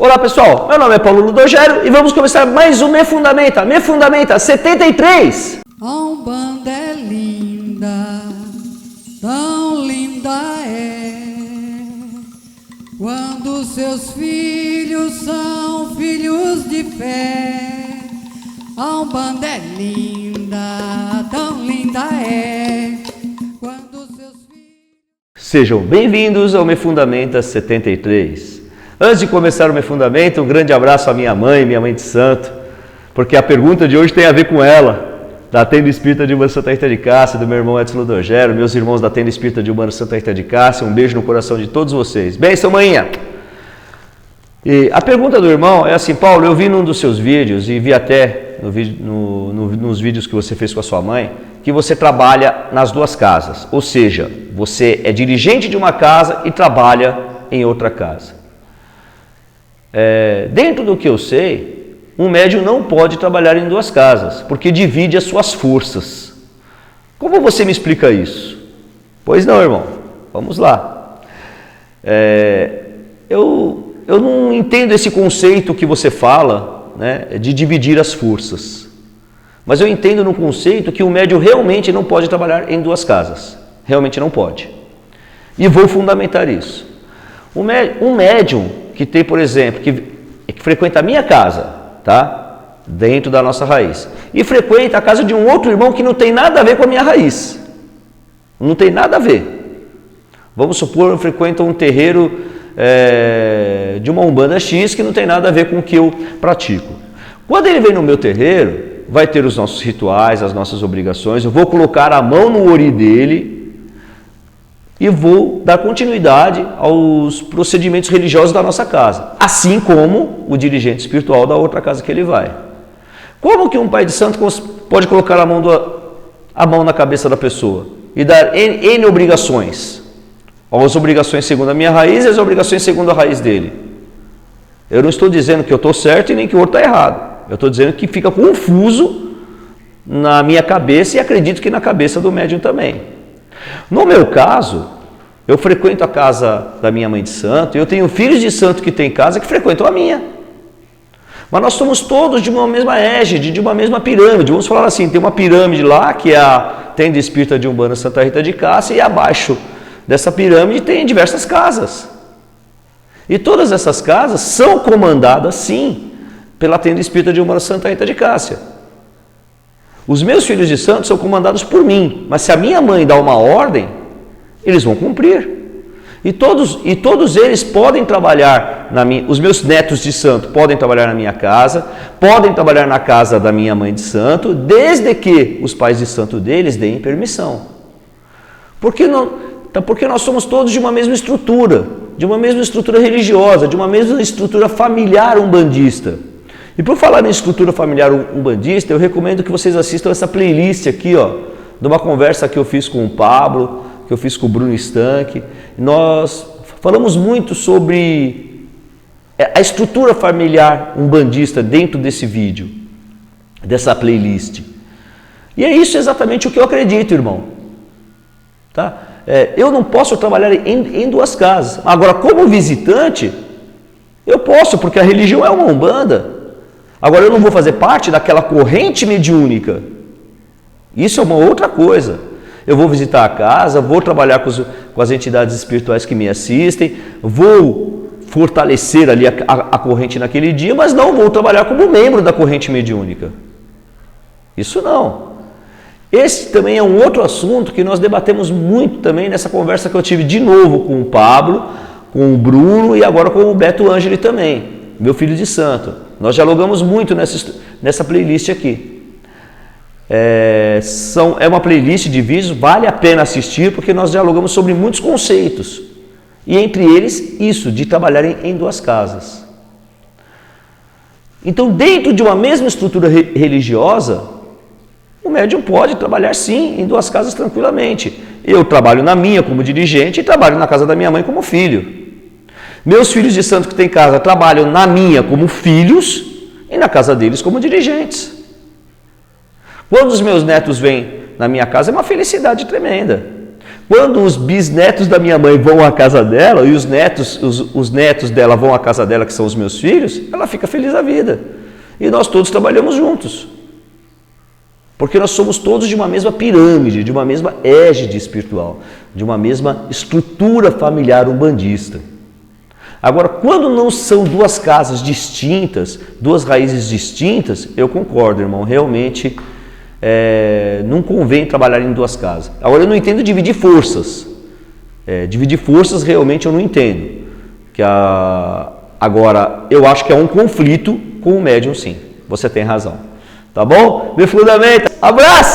Olá pessoal, meu nome é Paulo Ludogero e vamos começar mais um Me Fundamenta 73. A Umbanda é linda, tão linda é, quando seus filhos são filhos de fé. A Umbanda é linda, tão linda é, quando seus filhos... Sejam bem-vindos ao Me Fundamenta 73. Antes de começar o Me Fundamenta, um grande abraço à minha mãe de santo, porque a pergunta de hoje tem a ver com ela, da Tenda Espírita de Umbanda Santa Rita de Cássia, do meu irmão Edson Ludogero, meus irmãos da Tenda Espírita de Umbanda Santa Rita de Cássia, um beijo no coração de todos vocês. Bem, maninha. E a pergunta do irmão é assim: Paulo, eu vi num dos seus vídeos e vi até nos vídeos que você fez com a sua mãe, que você trabalha nas duas casas, ou seja, você é dirigente de uma casa e trabalha em outra casa. Dentro do que eu sei, um médium não pode trabalhar em duas casas, porque divide as suas forças. Como você me explica isso? Pois não, irmão, vamos lá. Eu não entendo esse conceito que você fala, né, de dividir as forças. Mas eu entendo no conceito que o médium realmente não pode trabalhar em duas casas. Realmente não pode. E vou fundamentar isso. Um médium que tem, por exemplo, que frequenta a minha casa, tá? Dentro da nossa raiz, e frequenta a casa de um outro irmão que não tem nada a ver com a minha raiz. Não tem nada a ver. Vamos supor, eu frequento um terreiro de uma Umbanda X que não tem nada a ver com o que eu pratico. Quando ele vem no meu terreiro, vai ter os nossos rituais, as nossas obrigações, eu vou colocar a mão no ori dele e vou dar continuidade aos procedimentos religiosos da nossa casa, assim como o dirigente espiritual da outra casa que ele vai. Como que um pai de santo pode colocar a mão na cabeça da pessoa e dar N obrigações? As obrigações segundo a minha raiz e as obrigações segundo a raiz dele. Eu não estou dizendo que eu estou certo e nem que o outro está errado. Eu estou dizendo que fica confuso na minha cabeça e acredito que na cabeça do médium também. No meu caso, eu frequento a casa da minha mãe de santo e eu tenho filhos de santo que têm casa que frequentam a minha. Mas nós somos todos de uma mesma égide, de uma mesma pirâmide. Vamos falar assim, tem uma pirâmide lá, que é a Tenda Espírita de Umbanda Santa Rita de Cássia, e abaixo dessa pirâmide tem diversas casas. E todas essas casas são comandadas, sim, pela Tenda Espírita de Umbanda Santa Rita de Cássia. Os meus filhos de santo são comandados por mim, mas se a minha mãe dá uma ordem, eles vão cumprir. E todos eles podem trabalhar, os meus netos de santo podem trabalhar na minha casa, podem trabalhar na casa da minha mãe de santo, desde que os pais de santo deles deem permissão. Porque nós somos todos de uma mesma estrutura religiosa, de uma mesma estrutura familiar umbandista. E por falar em estrutura familiar umbandista, eu recomendo que vocês assistam essa playlist aqui, ó, de uma conversa que eu fiz com o Pablo, que eu fiz com o Bruno Stank. Nós falamos muito sobre a estrutura familiar umbandista dentro desse vídeo, dessa playlist. E é isso exatamente o que eu acredito, irmão. Tá? Eu não posso trabalhar em duas casas. Agora, como visitante, eu posso, porque a religião é uma Umbanda. Agora, eu não vou fazer parte daquela corrente mediúnica. Isso é uma outra coisa. Eu vou visitar a casa, vou trabalhar com as entidades espirituais que me assistem, vou fortalecer ali a corrente naquele dia, mas não vou trabalhar como membro da corrente mediúnica. Isso não. Esse também é um outro assunto que nós debatemos muito também nessa conversa que eu tive de novo com o Pablo, com o Bruno e agora com o Beto Ângeli também, meu filho de santo. Nós dialogamos muito nessa playlist aqui. É uma playlist de vídeos, vale a pena assistir, porque nós dialogamos sobre muitos conceitos. E entre eles, isso, de trabalhar em duas casas. Então, dentro de uma mesma estrutura religiosa, o médium pode trabalhar sim em duas casas tranquilamente. Eu trabalho na minha como dirigente e trabalho na casa da minha mãe como filho. Meus filhos de santo que têm casa trabalham na minha como filhos e na casa deles como dirigentes. Quando os meus netos vêm na minha casa é uma felicidade tremenda. quando os bisnetos da minha mãe vão à casa dela e os netos dela vão à casa dela, que são os meus filhos, ela fica feliz da vida. E nós todos trabalhamos juntos. Porque nós somos todos de uma mesma pirâmide, de uma mesma égide espiritual, de uma mesma estrutura familiar umbandista. Agora, quando não são duas casas distintas, duas raízes distintas, eu concordo, irmão, realmente não convém trabalhar em duas casas. Agora, eu não entendo dividir forças. Dividir forças realmente eu não entendo. Agora, eu acho que é um conflito com o médium, sim. Você tem razão. Tá bom? Me fundamenta. Abraço!